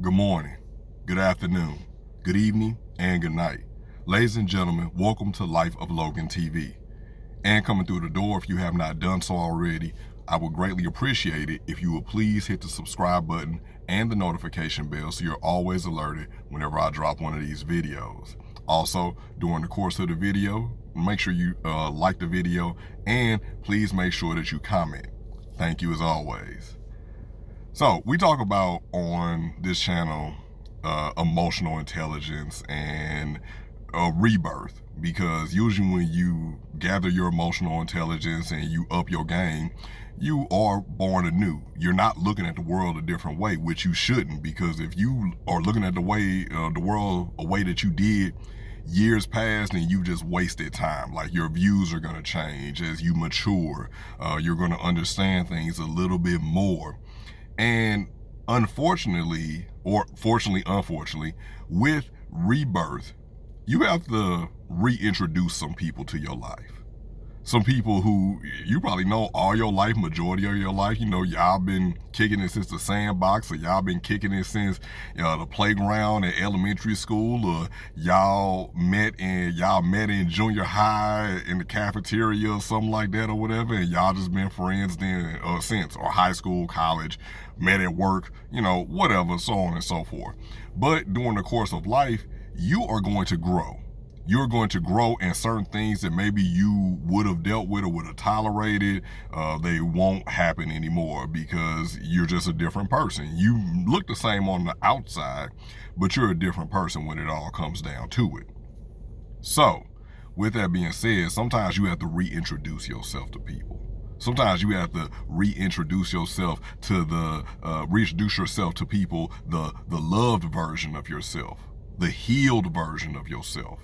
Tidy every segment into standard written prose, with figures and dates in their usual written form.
Good morning, good afternoon, good evening, and good night. Ladies and gentlemen, welcome to Life of Logan TV. And coming through the door, if you have not done so already, I would greatly appreciate it if you would please hit the subscribe button and the notification bell so you're always alerted whenever I drop one of these videos. Also, during the course of the video, make sure you like the video and please make sure that you comment. Thank you as always. So we talk about on this channel emotional intelligence and rebirth, because usually when you gather your emotional intelligence and you up your game, you are born anew. You're not looking at the world a different way, which you shouldn't, because if you are looking at the world a way that you did years past, then you just wasted time. Like, your views are going to change as you mature. You're going to understand things a little bit more. And unfortunately, with rebirth, you have to reintroduce some people to your life. Some people who you probably know all your life, majority of your life. You know, y'all been kicking it since the sandbox, or y'all been kicking it since the playground at elementary school, or y'all met in junior high in the cafeteria or something like that, or whatever, and y'all just been friends then since, or high school, college, met at work, whatever, so on and so forth. But during the course of life, you are going to grow. You're going to grow, in certain things that maybe you would have dealt with or would have tolerated, they won't happen anymore because you're just a different person. You look the same on the outside, but you're a different person when it all comes down to it. So, with that being said, sometimes you have to reintroduce yourself to people. Sometimes you have to reintroduce yourself to people, the loved version of yourself, the healed version of yourself.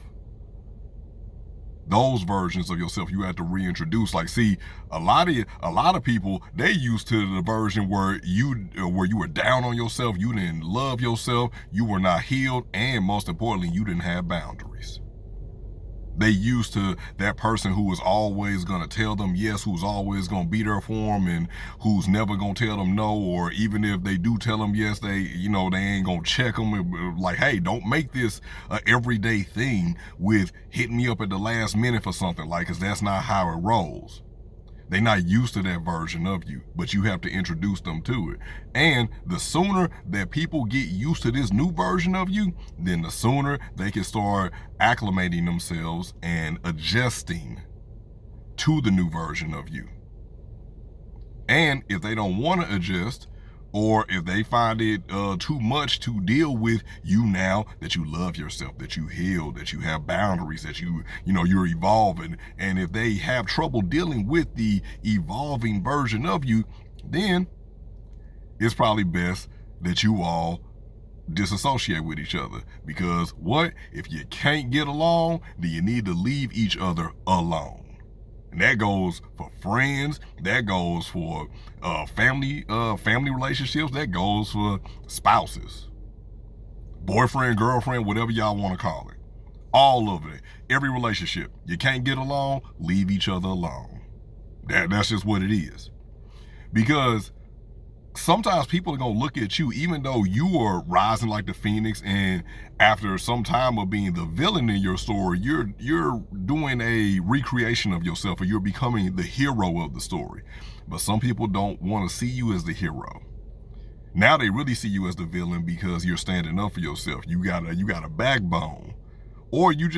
Those versions of yourself you have to reintroduce. Like, see, a lot of people, they used to the version where you were down on yourself, you didn't love yourself, you were not healed, and most importantly, you didn't have boundaries. They used to that person who was always going to tell them yes, who's always going to be there for them, and who's never going to tell them no, or even if they do tell them yes, they ain't going to check them. Like, hey, don't make this an everyday thing with hitting me up at the last minute for something, like, because that's not how it rolls. They're not used to that version of you, but you have to introduce them to it. And the sooner that people get used to this new version of you, then the sooner they can start acclimating themselves and adjusting to the new version of you. And if they don't want to adjust, or if they find it too much to deal with you now that you love yourself, that you heal, that you have boundaries, that you're evolving, and if they have trouble dealing with the evolving version of you, then it's probably best that you all disassociate with each other. Because if you can't get along, then you need to leave each other alone. And that goes for friends, that goes for family relationships, that goes for spouses, boyfriend, girlfriend, whatever y'all want to call it. All of it, every relationship. You can't get along, leave each other alone. That's just what it is. Because sometimes people are going to look at you, even though you are rising like the phoenix, and after some time of being the villain in your story, you're doing a recreation of yourself, or you're becoming the hero of the story. But some people don't want to see you as the hero. Now they really see you as the villain because you're standing up for yourself. You got a backbone. Or you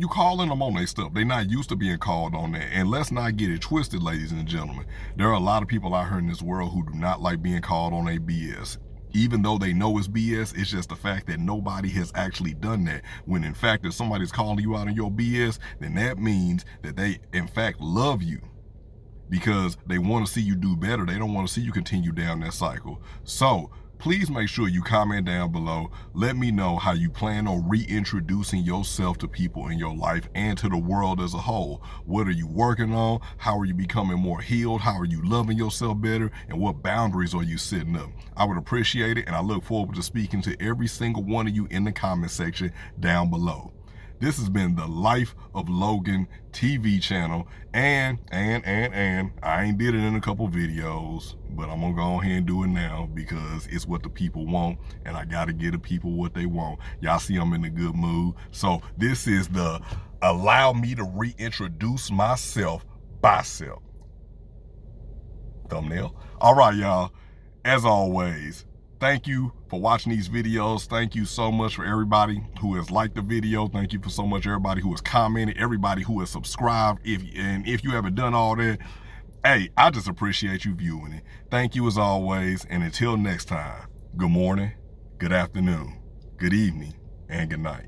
calling them on their stuff. They're not used to being called on that. And let's not get it twisted, ladies and gentlemen. There are a lot of people out here in this world who do not like being called on their BS. Even though they know it's BS, it's just the fact that nobody has actually done that. When in fact, if somebody's calling you out on your BS, then that means that they in fact love you, because they want to see you do better. They don't want to see you continue down that cycle. So please make sure you comment down below. Let me know how you plan on reintroducing yourself to people in your life and to the world as a whole. What are you working on? How are you becoming more healed? How are you loving yourself better? And what boundaries are you setting up? I would appreciate it, and I look forward to speaking to every single one of you in the comment section down below. This has been the Life of Logan TV channel. And I ain't did it in a couple videos, but I'm gonna go ahead and do it now because it's what the people want, and I gotta give the people what they want. Y'all see I'm in a good mood. So this is the allow me to reintroduce myself by self thumbnail. All right, y'all. As always, thank you for watching these videos. Thank you so much for everybody who has liked the video. Thank you for so much everybody who has commented, everybody who has subscribed. If you haven't done all that, hey, I just appreciate you viewing it. Thank you as always, and until next time, good morning, good afternoon, good evening, and good night.